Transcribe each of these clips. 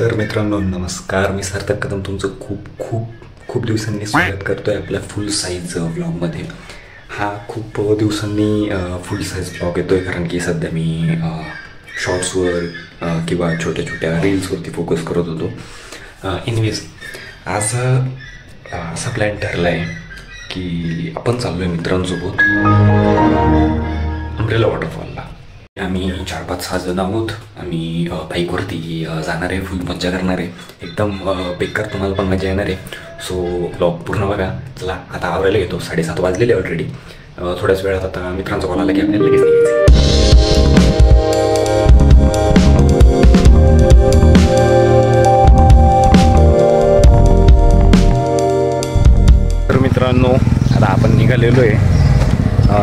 तर मित्रांनो नमस्कार, मी सार्थक कदम तुमचं खूप खूप खूप दिवसांनी स्वागत करतोय आपल्या फुल साईज व्लॉगमध्ये। हा खूप दिवसांनी फुल साईज व्लॉग येतोय कारण की सध्या मी शॉर्ट्सवर किंवा छोट्या छोट्या रील्सवरती फोकस करत होतो। एनिवेज आज असा प्लॅन ठरला आहे की आपण चाललो आहे मित्रांसोबत अम्ब्रेला वॉटरफॉलला। आम्ही 4-5-6 जण आहोत। आम्ही बाईकवरती जाणार आहे, फुल मज्जा करणार आहे, एकदम बेकार तुम्हाला पण मजा येणार आहे। सो व्लॉग पूर्ण बघा। चला आता आवरायला घेतो, 7:30 वाजलेले ऑलरेडी। थोड्याच वेळात आता मित्रांचा कॉल आला की आपल्याला लगेच निघायचं। तर मित्रांनो आता आपण निघालेलो आहे।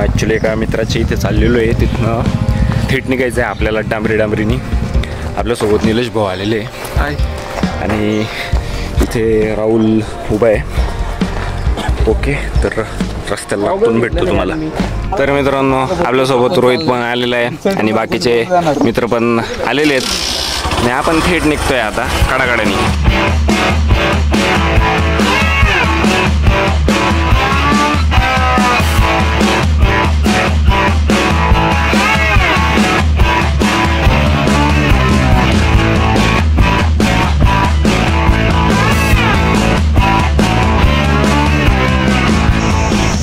ॲक्च्युली एका मित्राच्या इथे चाललेलो आहे, तिथनं थेट निघायचं आहे आपल्याला डांबरीनी। आपल्यासोबत निलेश भाऊ आलेले आणि इथे राहुल उभा आहे। ओके, तर रस्त्याला लागून भेटतो तुम्हाला। तर मित्रांनो आपल्यासोबत रोहित पण आलेला आहे आणि बाकीचे मित्र पण आलेले आहेत आणि आपण थेट निघतोय आता कडाकडानी।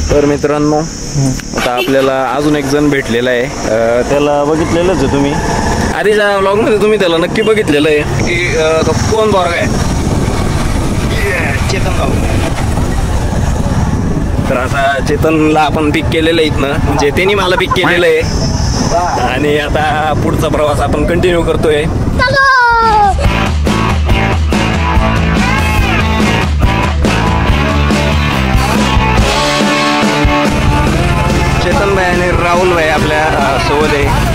तर मित्रांनो आता आपल्याला अजून एक जण भेटलेला आहे, त्याला बघितलेलंच आहे तुम्ही आधीच्या व्लॉगमध्ये, तुम्ही त्याला नक्की बघितलेलं आहे की कोण बोरगा आहे, चेतन भाऊ। तर आता चेतनला आपण पिक केलेलं आहे इथनं, चेतननी मला पिक केलेलं आहे आणि आता पुढचा प्रवास आपण कंटिन्यू करतोय। चेतन भाई आणि राहुल भाई आपल्या सोबत आहे।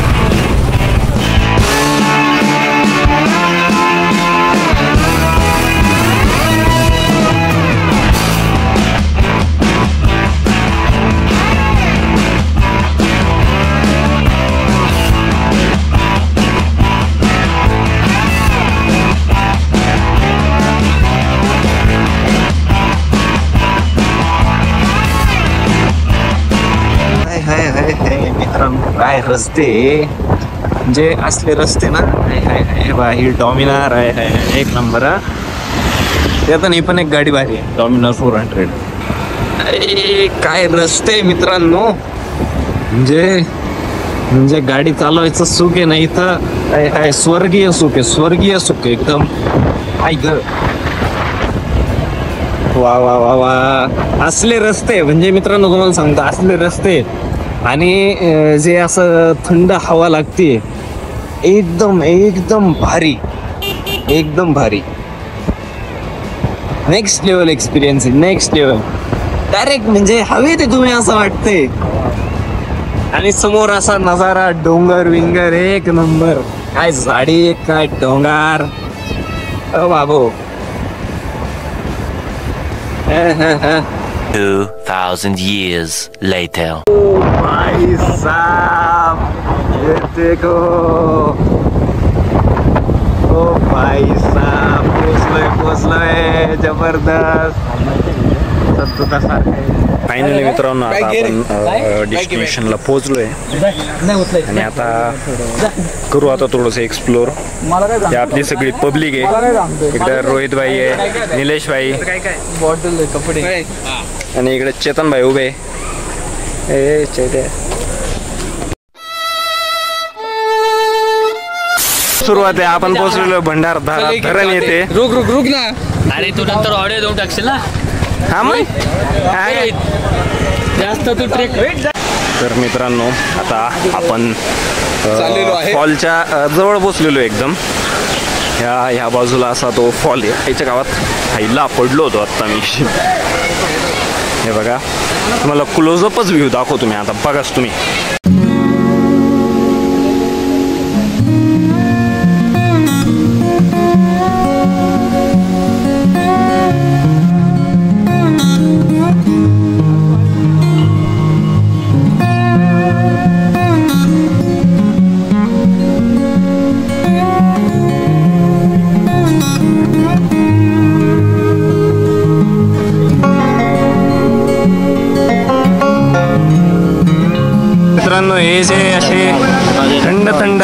मित्रांनो काय रस्ते म्हणजे असले रस्ते ना, ही डॉमिनार आहे एक नंबर। त्यात नाही पण एक गाडी भारी आहे, डॉमिनार 400। काय रस्ते मित्रांनो, म्हणजे गाडी चालवायचं सुख आहे ना इथं, स्वर्गीय सुख आहे, स्वर्गीय सुख एकदम। वा वा वा वा, असले रस्ते म्हणजे मित्रांनो तुम्हाला सांगतो, असले रस्ते आणि जे असं थंड हवा लागते, एकदम एकदम भारी, एकदम भारी। नेक्स्ट लेवल एक्सपिरियन्स आहे, नेक्स्ट लेवल डायरेक्ट म्हणजे हवेत आहे तुम्ही असं वाटतंय। आणि समोर असा नजारा, डोंगर विंगर एक नंबर, काय झाडी काय डोंगर, बाबू। 2000 years later. भाई साहब ये देखो, ओ भाई साहब पोचलोय जबरदस्त। फायनली मित्रांनो आता आपण डेस्टिनेशनला पोहोचलोय आणि आता करू आता थोडंसं एक्सप्लोर। हे आपली सगळी पब्लिक आहे, इकडे रोहित भाई आहे, निलेश भाई कपडे आणि इकडे चेतन भाई उभे। सुरुवात आहे, आपण पोहोचलेलो भंडार धरण येते। रुक ना, अरे तू नंतर ऑडिओ देऊन टाकशील ना। हा मग जास्त तू ट्रेक। तर मित्रांनो आता आपण फॉलच्या जवळ बसलेलो एकदम। ह्या बाजूला असा तो फॉल आहे, याच्या गावात हायला पडलो होतो आत्ता मी। हे बघा, तुम्हाला क्लोजअपच व्ह्यू दाखवतो मी आता, बघाच तुम्ही।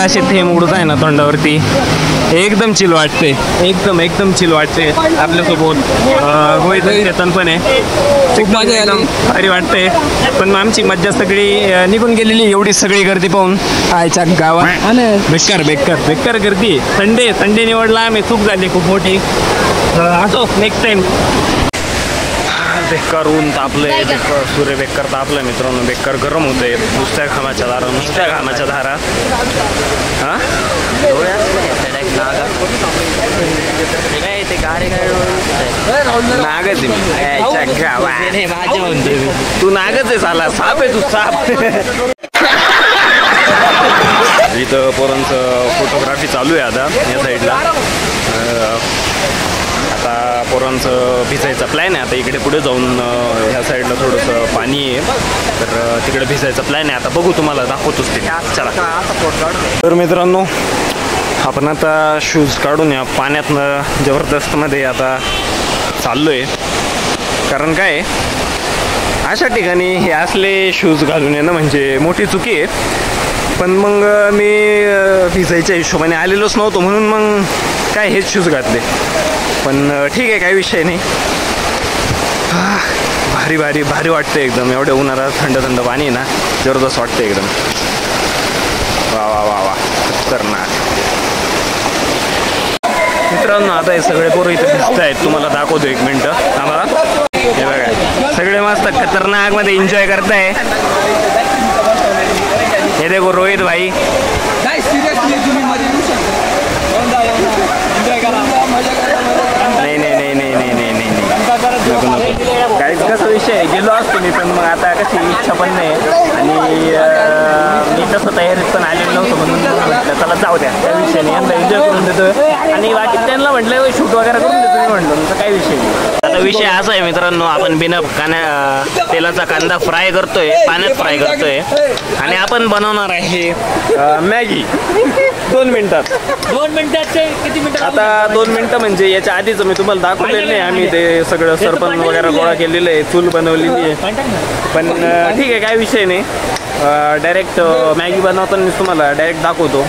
असे थेंब उडत आहे ना तोंडावरती, एकदम चिल वाटते, एकदम चिल वाटते. आपल्यासोबत रोहित चेतन पण आहे. खूप मजा एकदम भारी वाटते. पण मग आमची मज्जा सगळी निघून गेलेली एवढी सगळी गर्दी पाहून आयच्या गावात. बेकार गर्दी. संडे निवडला आम्ही, चूक झाली खूप मोठी. असो नेक्स्ट टाइम. बेकार ऊन तापलंय, सूर्य बेकार तापलंय मित्रांनो, बेकार गरम होतंय. नुसत्या घामाच्या धारा. हा नागच तू नागच आहे, साला साप आहे तू, साप. इथं पोरांचं फोटोग्राफी चालू आहे आता या साईडला. आता पोरांचं भिजायचा प्लॅन आहे. आता इकडे पुढे जाऊन ह्या साईडला थोडंसं पाणी आहे, तर तिकडे भिजायचा प्लॅन आहे. आता बघू, तुम्हाला दाखवतोच ते. चला. तर मित्रांनो, आपण आता शूज काढून या पाण्यातनं जबरदस्तमध्ये आता चाललो आहे. कारण काय अशा ठिकाणी हे असले शूज घालून येणं म्हणजे मोठी चुकी आहे. पण मग मी भिजायच्या हिशोबाने आलेलोच नव्हतो, म्हणून मग काय हेच शूज घातले. पण ठीक आहे, काही विषय नाही. भारी वाटतं एकदम. एवढ्या उन्हाळ्यात थंड पाणी आहे ना, जबरदस्त वाटतं एकदम. वा खतरनाक. मित्रांनो, आता हे सगळे पोरं इथे दिसत आहेत, तुम्हाला दाखवतो 1 मिनिट आम्हाला. हे बघा, सगळे मस्त खतरनाक मध्ये एन्जॉय करताय. हे देखो रोहित भाई. नाही. काहीच कसा विषय गेलो असतो मी, पण मग आता कशी इच्छा पण नाही. आणि मी तसं तयारीत पण आलेलो नव्हतो, म्हणून त्याला जाऊ द्या, त्या विषयाने यांना एन्जॉय करून देतो. आणि बाकी त्यांना म्हटलं शूट वगैरे करून देतो मी, म्हटलं तर काही विषय नाही. आता विषय असा आहे मित्रांनो, आपण बिना तेलाचा कांदा फ्राय करतोय, पाण्यात फ्राय करतोय. आणि आपण बनवणार आहे मॅगी 2 मिनिटात. 2 मिनिटात किती मिनिटं? आता 2 मिनिटं म्हणजे याच्या आधीच मी तुम्हाला दाखवलेलं नाही. आम्ही ते सगळं सरपण वगैरे गोळा केलेलं आहे, चूल बनवलेली आहे. पण ठीक आहे, काही विषय नाही. डायरेक्ट मॅगी बनवताना तुम्हाला डायरेक्ट दाखवतो.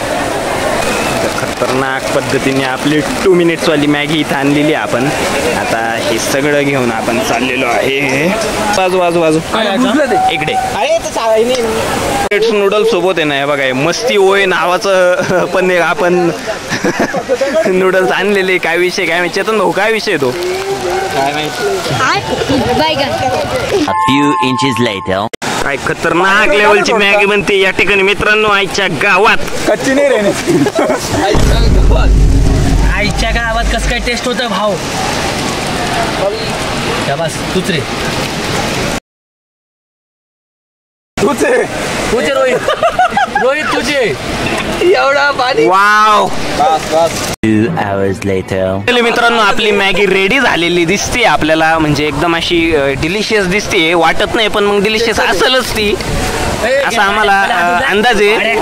खतरनाक पद्धतीने आपली 2 मिनिट्सवाली मॅगी इथं आणलेली आहे आपण. आता हे सगळं घेऊन आपण चाललेलो आहे. बाजू इकडे नूडल्स सोबत आहे ना. हे बघा, मस्ती ओय नावाचं पण आपण नूडल्स आणलेले. काय विषय काय चेतन भाऊ, काय विषय तो? A few inches later. काय खतरनाक लेवलची मॅगी बनते या ठिकाणी मित्रांनो, आईच्या गावात. कच्ची नाही रे. आईच्या गावात कसं काय टेस्ट होतं भाऊ? बस तूच रे, रोहित तुझे एवढा पाणी. वाव. 2 hours later. मित्रांनो, आपली मॅगी रेडी झालेली दिसते आपल्याला. म्हणजे एकदम अशी डिलिशियस दिसते. वाटत नाही, पण मग डिलिशियस असेलच ती, असा आम्हाला अंदाज आहे.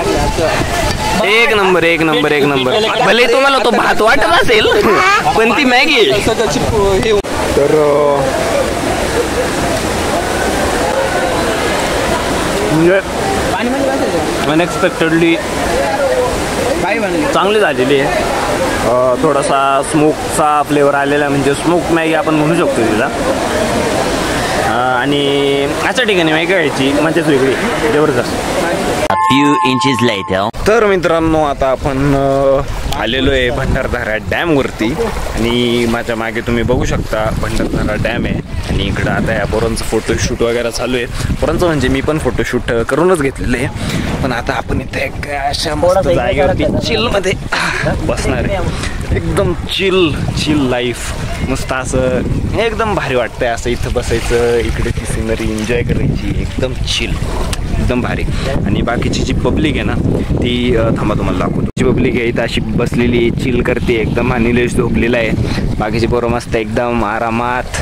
एक नंबर. भले तुम्हाला तो भात वाटत असेल, पण ती मॅगी. तर अनएक्सपेक्टेडली चांगली झालेली आहे. थोडासा स्मोकचा फ्लेवर आलेला, म्हणजे स्मोक मॅगी आपण म्हणू शकतो तिला. आणि अशा ठिकाणी मॅगी खायची मजाच वेगळी, जबरदस्त. A few inches later. तर मित्रांनो, आता आपण आलेलो आहे भंडारदरा डॅमवरती. आणि माझ्या मागे तुम्ही बघू शकता भंडारदरा डॅम आहे. आणि इकडं आता या पोरांचं फोटोशूट वगैरे चालू आहे. पोरांचं म्हणजे मी पण फोटोशूट करूनच घेतलेलं आहे. पण आता आपण इथे अशा मस्त जागेवरती चिलमध्ये बसणार आहे. एकदम चिल लाईफ. मस्त असं एकदम भारी वाटतंय असं इथं बसायचं, इकडे ती सिनरी एन्जॉय करायची. एकदम भारी. आणि बाकीची जी पब्लिक आहे ना, ती थांबा तुम्हाला दाखवतो. जी पब्लिक आहे इथं अशी बसलेली चिल करते एकदम. हा निलेश झोपलेला आहे. बाकीची पोरं मस्त एकदम आरामात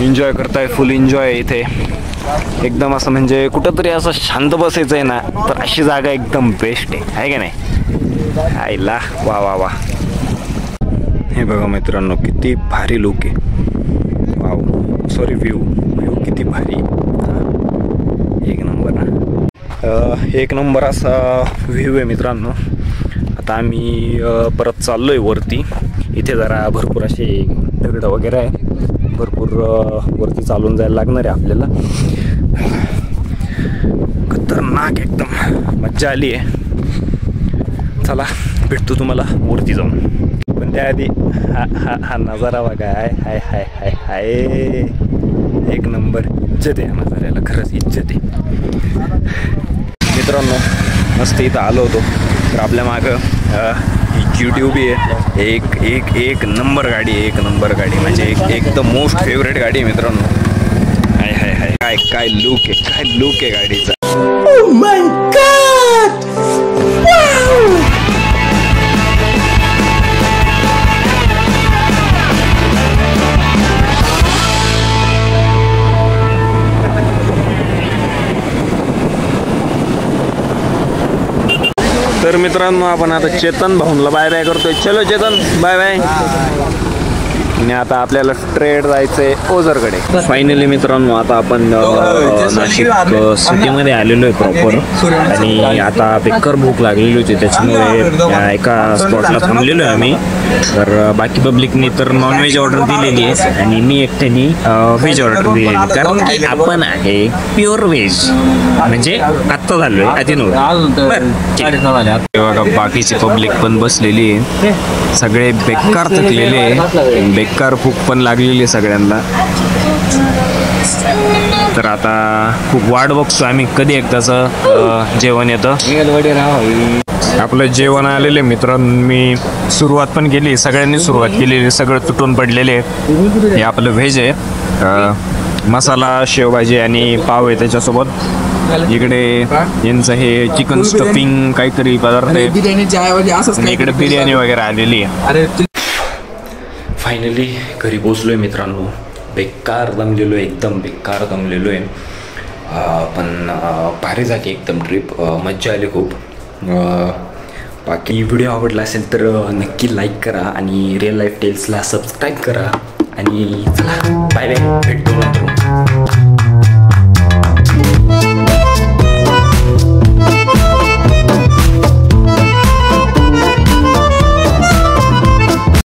एन्जॉय करताय. फुल एन्जॉय इथे एकदम. असं म्हणजे कुठंतरी असं शांत बसायचं आहे ना, तर अशी जागा एकदम बेस्ट आहे का नाही? आईला वा. हे बघा मित्रांनो, किती भारी लुक आहे. व्ह्यू किती भारी. एक नंबर ना. एक नंबर असा व्ह्यू आहे मित्रांनो. आता आम्ही परत चाललो आहे वरती. इथे जरा भरपूर असे दगड वगैरे आहे, भरपूर वरती चालून जायला लागणार आहे आपल्याला. खतरनाक एकदम मज्जा आली आहे. चला भेटतो तुम्हाला वरती जाऊन. पण त्याआधी हा नजारा बघा. हाय हाय हाय हाय एक नंबर. इज्जत आहे नजाऱ्याला, खरंच इज्जत आहे मित्रांनो. मस्त इथं आलो होतो तर आपल्या मागं YouTube आहे. एक एक एक नंबर गाडी आहे, एक नंबर गाडी म्हणजे एक द मोस्ट फेवरेट गाडी आहे मित्रांनो. हाय हाय हाय काय काय लुक आहे, काय लुक आहे गाडीचा. Oh my God! Wow! तर मित्रांनो आपण आता चेतन भाऊंला बाय बाय करतोय. चलो चेतन बाय बाय. आणि आता आपल्याला स्ट्रेट जायचंय ओझरकडे. फायनली मित्रांनो आता आपण नाशिक सिटीमध्ये आलेलो आहे प्रॉपर. आणि आता बेकार भूक लागलेली होती, त्याच्यामुळे एका स्पॉटला थांबलेलो आहे आम्ही. तर बाकी पब्लिकनी तर नॉनव्हेज ऑर्डर दिलेली आहे आणि मी एकट्याने व्हेज ऑर्डर दिलेली, कारण की आपण आहे प्युअर व्हेज. म्हणजे आत्ता झालोय आधी बघा. बाकीची पब्लिक पण बसलेली आहे, सगळे बेकार थकलेले आहे, बेकार भूक पण लागलेली आहे सगळ्यांना. तर आता खूप वाट बघतो आम्ही कधी एकदाचं जेवण येतं. आपलं जेवण आलेलं आहे मित्रांनो. मी सुरुवात पण केली, सगळ्यांनी सुरुवात केलेली, सगळं तुटून पडलेले. हे आपलं व्हेज आहे, मसाला शेवभाजी आणि पाव आहे त्याच्यासोबत. इकडे यांचं हे चिकन स्टफिंग काहीतरी पदार्थ आहे. इकडे बिर्याणी वगैरे आलेली आहे. फायनली घरी पोचलोय मित्रांनो. बेकार दमलेलो आहे, एकदम बेकार दमलेलो आहे. पण भारी झाली एकदम ट्रिप, मज्जा आली खूप. बाकी व्हिडिओ आवडला असेल तर नक्की लाईक करा आणि रिअल लाईफ टेल्सला सबस्क्राईब करा. आणि चला बाय बाय, भेटतो नंतर.